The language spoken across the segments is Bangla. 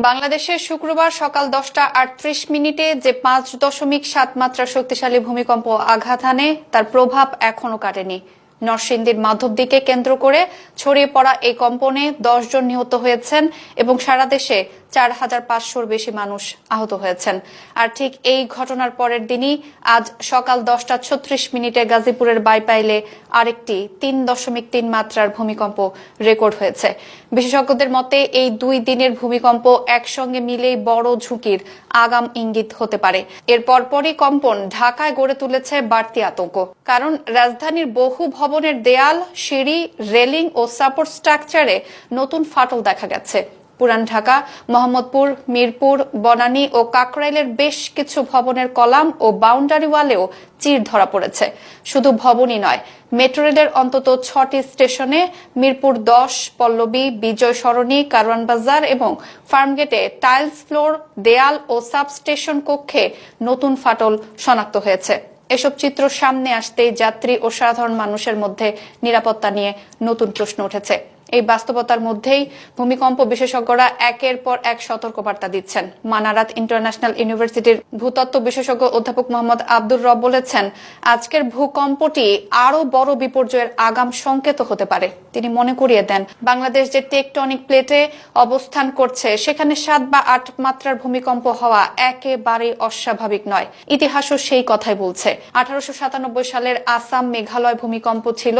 বাংলাদেশে শুক্রবার সকাল 10:38 যে 5.7 মাত্রার শক্তিশালী ভূমিকম্প আঘাত হানে তার প্রভাব এখনো কাটেনি। নরসিংদীর মাধবদীকে কেন্দ্র করে ছড়িয়ে পড়া এই কম্পনে 10 জন নিহত হয়েছেন এবং সারা দেশে 4,500-র বেশি মানুষ আহত হয়েছেন। আর ঠিক এই ঘটনার পরের দিনই আজ সকাল 10:36 গাজীপুরের বাইপাইলে আরেকটি 3.3 মাত্রার ভূমিকম্প রেকর্ড হয়েছে। বিশেষজ্ঞদের মতে এই 2 দিনের ভূমিকম্প একসঙ্গে মিলেই বড় ঝুঁকির আগাম ইঙ্গিত হতে পারে। এর পরপরই কম্পন ঢাকায় গড়ে তুলেছে বাড়তি আতঙ্ক, কারণ রাজধানীর বহু ভবনের দেয়াল, সিঁড়ি, রেলিং ও সাপোর্ট স্ট্রাকচারে নতুন ফাটল দেখা গেছে। পুরান ঢাকা, মোহাম্মদপুর, মিরপুর, বনানী ও কাকরাইলের বেশ কিছু ভবনের কলাম ও বাউন্ডারি ওয়ালেও চির ধরা পড়েছে। শুধু ভবনই নয়, মেট্রো রেলের অন্তত 6টি স্টেশনে মিরপুর 10, পল্লবী, বিজয় সরণি, কারওয়ান বাজার এবং ফার্মগেটে টাইলস ফ্লোর, দেয়াল ও সাবস্টেশন কক্ষে নতুন ফাটল শনাক্ত হয়েছে। এসব চিত্র সামনে আসতেই যাত্রী ও সাধারণ মানুষের মধ্যে নিরাপত্তা নিয়ে নতুন প্রশ্ন উঠেছে। এই বাস্তবতার মধ্যেই ভূমিকম্প বিশেষজ্ঞরা একের পর এক সতর্কবার্তা দিচ্ছেন। মানারাত ইন্টারন্যাশনাল ইউনিভার্সিটির ভূতত্ত্ব বিশেষজ্ঞ অধ্যাপক মোহাম্মদ আব্দুর রব বলেছেন, আজকের ভূকম্পটি আরো বড় বিপর্যয়ের আগাম সংকেত হতে পারে। তিনি মনে করিয়ে দেন, বাংলাদেশ যে টেকটনিক প্লেটে অবস্থান করছে সেখানে 7 বা 8 মাত্রার ভূমিকম্প হওয়া একেবারেই অস্বাভাবিক নয়। ইতিহাসও সেই কথাই বলছে। 1897 সালের আসাম মেঘালয় ভূমিকম্প ছিল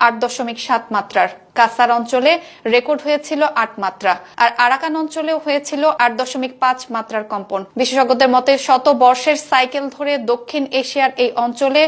8.7 মাত্রার। কাসার অঞ্চলে রেকর্ড হয়েছিল 8 মাত্রা, আর আরাকান অঞ্চলেও হয়েছিল 8.5 মাত্রার কম্পন। বিশেষজ্ঞদের মতে শত বর্ষের সাইকেল ধরে দক্ষিণ এশিয়ার এই অঞ্চলে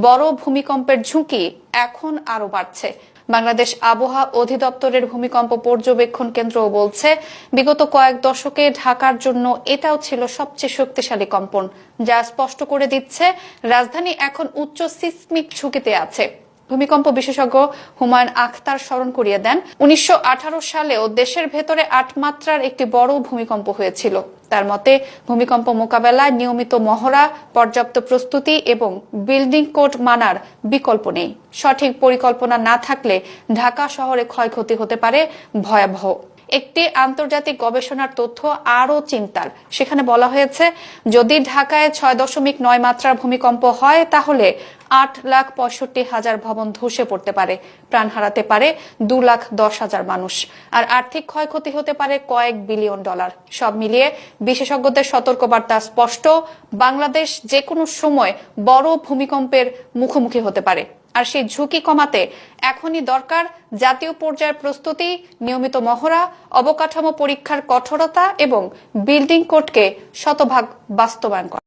বড় ভূমিকম্পের ঝুঁকি এখন আরো বাড়ছে। বাংলাদেশ আবহাওয়া অধিদপ্তরের ভূমিকম্প পর্যবেক্ষণ কেন্দ্রও বলছে, বিগত কয়েক দশকে ঢাকার জন্য এটাও ছিল সবচেয়ে শক্তিশালী কম্পন, যা স্পষ্ট করে দিচ্ছে রাজধানী এখন উচ্চ সিসমিক ঝুঁকিতে আছে। ভূমিকম্প বিশেষজ্ঞ হুমায়ুন আখতার স্মরণ করিয়ে দেন, 1918 সালেও দেশের ভেতরে 8 মাত্রার একটি বড় ভূমিকম্প হয়েছিল। তার মতে ভূমিকম্প মোকাবেলায় নিয়মিত মহড়া, পর্যাপ্ত প্রস্তুতি এবং বিল্ডিং কোড মানার বিকল্প নেই। সঠিক পরিকল্পনা না থাকলে ঢাকা শহরে ক্ষয়ক্ষতি হতে পারে ভয়াবহ। একটি আন্তর্জাতিক গবেষণার তথ্য আরও চিন্তার। সেখানে বলা হয়েছে, যদি ঢাকায় 6.9 মাত্রার ভূমিকম্প হয় তাহলে 8,65,000 ভবন ধসে পড়তে পারে, প্রাণ হারাতে পারে 2,10,000 মানুষ, আর আর্থিক ক্ষয়ক্ষতি হতে পারে কয়েক বিলিয়ন ডলার। সব মিলিয়ে বিশেষজ্ঞদের সতর্কবার্তা স্পষ্ট, বাংলাদেশ যে কোনো সময় বড় ভূমিকম্পের মুখোমুখি হতে পারে। আর সেই ঝুঁকি কমাতে এখনই দরকার জাতীয় পর্যায়ের প্রস্তুতি, নিয়মিত মহড়া, অবকাঠামো পরীক্ষার কঠোরতা এবং বিল্ডিং কোডকে শতভাগ বাস্তবায়ন করা।